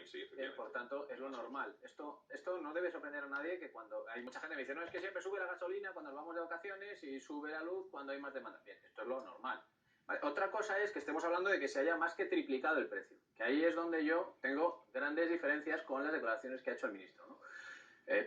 online, sí, efectivamente. Por tanto, es lo normal. Esto no debe sorprender a nadie, que cuando hay mucha gente que me dice, no, es que siempre sube la gasolina cuando nos vamos de vacaciones y sube la luz cuando hay más demanda. Bien, esto es lo normal. Vale. Otra cosa es que estemos hablando de que se haya más que triplicado el precio, que ahí es donde yo tengo grandes diferencias con las declaraciones que ha hecho el ministro, ¿no?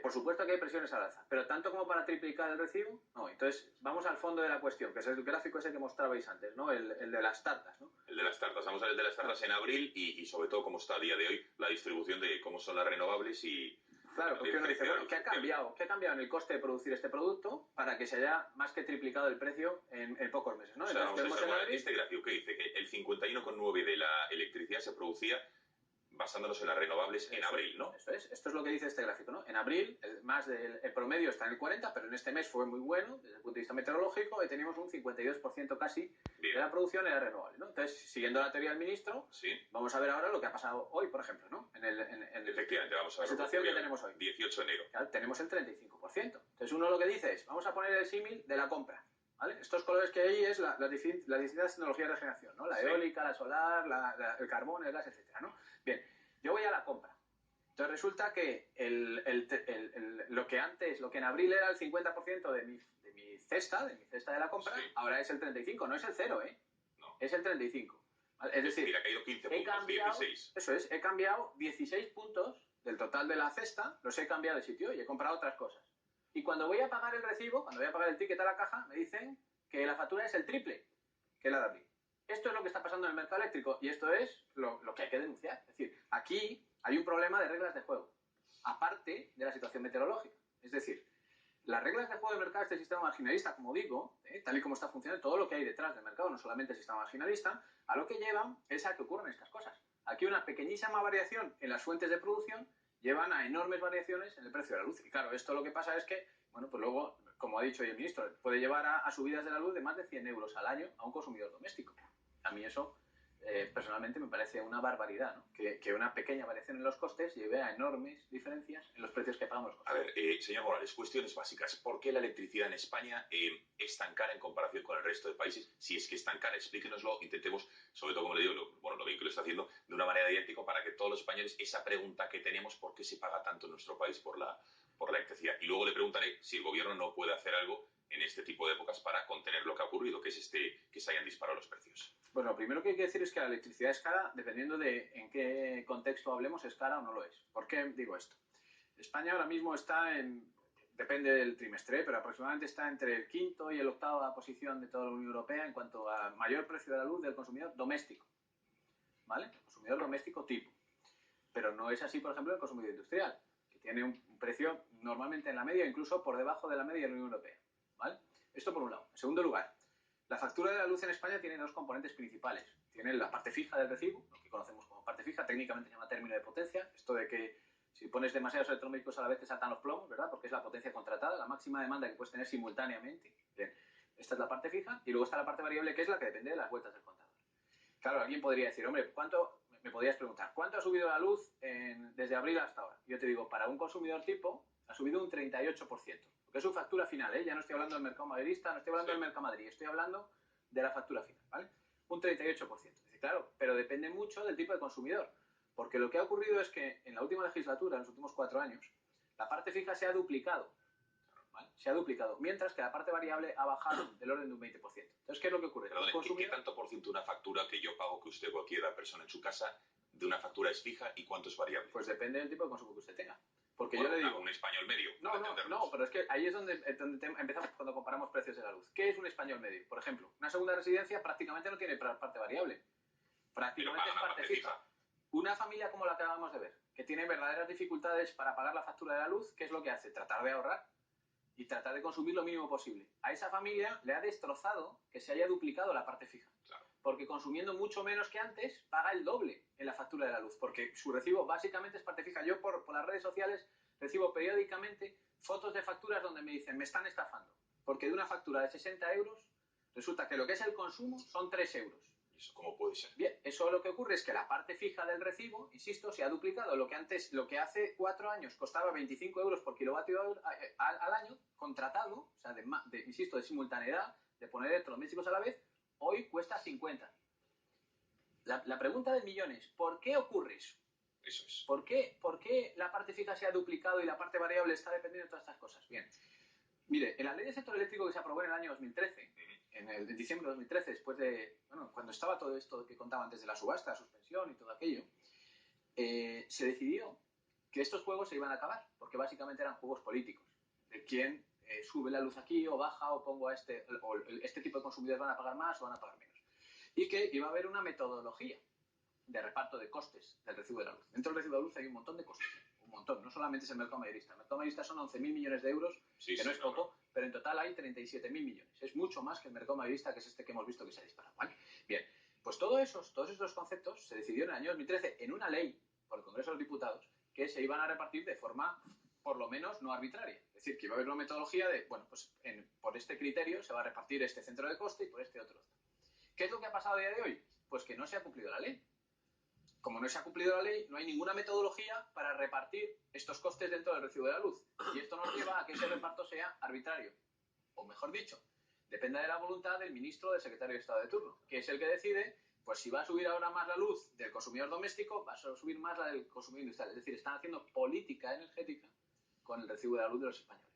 Por supuesto que hay presiones al alza, pero tanto como para triplicar el recibo, no. Entonces, vamos al fondo de la cuestión, que es el gráfico ese que mostrabais antes, ¿no? El de las tartas, ¿no? El de las tartas. Vamos a ver el de las tartas en abril y sobre todo cómo está a día de hoy la distribución de cómo son las renovables y... Claro, porque uno dice, bueno, ¿qué ha cambiado? ¿Qué ha cambiado en el coste de producir este producto para que se haya más que triplicado el precio en pocos meses, ¿no? O sea, Entonces, vamos a ver, este gráfico que dice que el 51,9 de la electricidad se producía basándonos en las renovables en abril, ¿no? Eso es. Esto es lo que dice este gráfico, ¿no? En abril, el promedio está en el 40, pero en este mes fue muy bueno desde el punto de vista meteorológico y teníamos un 52% casi de la producción era renovable, ¿no? Entonces, siguiendo la teoría del ministro, vamos a ver ahora lo que ha pasado hoy, por ejemplo, ¿no? Efectivamente, vamos a ver la situación que tenemos hoy. 18 de enero. Claro, tenemos el 35%. Entonces, uno lo que dice es, vamos a poner el símil de la compra, ¿vale? Estos colores que hay es las distintas tecnologías de generación, ¿no? La eólica, la solar, el carbón, el gas, etcétera, ¿no? Bien, yo voy a la compra. Entonces resulta que lo que en abril era el 50% de mi cesta de la compra, ahora es el 35%, no es el 0, ¿eh? No. Es el 35%. ¿Vale? Es decir, ha caído 15 puntos, 16. Eso es, he cambiado 16 puntos del total de la cesta, los he cambiado de sitio y he comprado otras cosas. Y cuando voy a pagar el recibo, cuando voy a pagar el ticket a la caja, me dicen que la factura es el triple que la de abril. Esto es lo que está pasando en el mercado eléctrico y esto es lo que hay que denunciar. Es decir, aquí hay un problema de reglas de juego, aparte de la situación meteorológica. Es decir, las reglas de juego del mercado de este sistema marginalista, como digo, tal y como está funcionando, todo lo que hay detrás del mercado, no solamente el sistema marginalista, a lo que llevan es a que ocurran estas cosas. Aquí una pequeñísima variación en las fuentes de producción llevan a enormes variaciones en el precio de la luz. Y claro, esto lo que pasa es que, bueno, pues luego, como ha dicho hoy el ministro, puede llevar a subidas de la luz de más de 100 euros al año a un consumidor doméstico. A mí eso, personalmente, me parece una barbaridad, ¿no? Que una pequeña variación en los costes lleve a enormes diferencias en los precios que pagamos los consumidores. A ver, señor Morales, cuestiones básicas. ¿Por qué la electricidad en España es tan cara en comparación con el resto de países? Si es que es tan cara, explíquenoslo. Intentemos, sobre todo, como le digo, lo bien que lo está haciendo, de una manera didáctica para que todos los españoles, esa pregunta que tenemos, ¿por qué se paga tanto en nuestro país por la electricidad? Y luego le preguntaré si el gobierno no puede hacer algo en este tipo de épocas para contener lo que ha ocurrido, que es que se hayan disparado los precios. Bueno, lo primero que hay que decir es que la electricidad es cara, dependiendo de en qué contexto hablemos, es cara o no lo es. ¿Por qué digo esto? España ahora mismo está depende del trimestre, pero aproximadamente está entre el quinto y el octava posición de toda la Unión Europea en cuanto a mayor precio de la luz del consumidor doméstico, ¿vale? El consumidor doméstico tipo. Pero no es así, por ejemplo, el consumidor industrial, que tiene un precio normalmente en la media, incluso por debajo de la media de la Unión Europea, ¿vale? Esto por un lado. En segundo lugar, la factura de la luz en España tiene dos componentes principales. Tiene la parte fija del recibo, lo que conocemos como parte fija, técnicamente se llama término de potencia, esto de que si pones demasiados electrodomésticos a la vez te saltan los plomos, ¿verdad? Porque es la potencia contratada, la máxima demanda que puedes tener simultáneamente. Bien, esta es la parte fija y luego está la parte variable, que es la que depende de las vueltas del contador. Claro, alguien podría decir, hombre, me podrías preguntar, ¿cuánto ha subido la luz desde abril hasta ahora? Yo te digo, para un consumidor tipo, ha subido un 38%, porque es su factura final, ¿eh? Ya no estoy hablando del mercado mayorista, no estoy hablando del Mercamadrid, estoy hablando de la factura final, ¿vale? Un 38%. Dice, claro, pero depende mucho del tipo de consumidor, porque lo que ha ocurrido es que en la última legislatura, en los últimos 4 años, la parte fija se ha duplicado, ¿vale? Se ha duplicado, mientras que la parte variable ha bajado del orden de un 20%. Entonces, ¿qué es lo que ocurre? Perdón, ¿qué tanto por ciento de una factura que yo pago, que usted o cualquier persona en su casa, de una factura es fija y cuánto es variable? Pues depende del tipo de consumo que usted tenga. Porque yo le digo... Un español medio, No, pero es que ahí es donde empezamos cuando comparamos precios de la luz. ¿Qué es un español medio? Por ejemplo, una segunda residencia prácticamente no tiene parte variable. Prácticamente es parte fija. Una familia como la que acabamos de ver, que tiene verdaderas dificultades para pagar la factura de la luz, ¿qué es lo que hace? Tratar de ahorrar y tratar de consumir lo mínimo posible. A esa familia le ha destrozado que se haya duplicado la parte fija. Claro. Porque consumiendo mucho menos que antes, paga el doble en la factura de la luz. Porque su recibo básicamente es parte fija. Yo por las redes sociales recibo periódicamente fotos de facturas donde me dicen, me están estafando. Porque de una factura de 60 euros, resulta que lo que es el consumo son 3 euros. ¿Y eso cómo puede ser? Bien, eso lo que ocurre es que la parte fija del recibo, insisto, se ha duplicado. Lo que hace 4 años costaba 25 euros por kilovatio al año, contratado, o sea, insisto, de simultaneidad, de poner electrodomésticos a la vez, hoy cuesta 50. La pregunta del millón es, ¿por qué ocurre eso? Eso es. ¿Por qué la parte fija se ha duplicado y la parte variable está dependiendo de todas estas cosas? Bien, mire, en la ley del sector eléctrico que se aprobó en el año 2013, en diciembre de 2013, después de, bueno, cuando estaba todo esto que contaba antes de la subasta, la suspensión y todo aquello, se decidió que estos juegos se iban a acabar, porque básicamente eran juegos políticos, de quién sube la luz aquí o baja o pongo a o este tipo de consumidores van a pagar más o van a pagar menos. Y que iba a haber una metodología de reparto de costes del recibo de la luz. Dentro del recibo de la luz hay un montón de costes, un montón, no solamente es el mercado mayorista. El mercado mayorista son 11.000 millones de euros, que no es poco, pero en total hay 37.000 millones. Es mucho más que el mercado mayorista, que es este que hemos visto que se ha disparado, ¿vale? Bien, pues todos estos conceptos se decidieron en el año 2013 en una ley por el Congreso de los Diputados que se iban a repartir de forma por lo menos no arbitraria. Es decir, que iba a haber una metodología de, bueno, pues por este criterio se va a repartir este centro de coste y por este otro. ¿Qué es lo que ha pasado a día de hoy? Pues que no se ha cumplido la ley. Como no se ha cumplido la ley, no hay ninguna metodología para repartir estos costes dentro del recibo de la luz. Y esto nos lleva a que ese reparto sea arbitrario. O mejor dicho, dependa de la voluntad del ministro o del secretario de Estado de turno, que es el que decide, pues si va a subir ahora más la luz del consumidor doméstico, va a subir más la del consumidor industrial. Es decir, están haciendo política energética con el recibo de la luz de los españoles.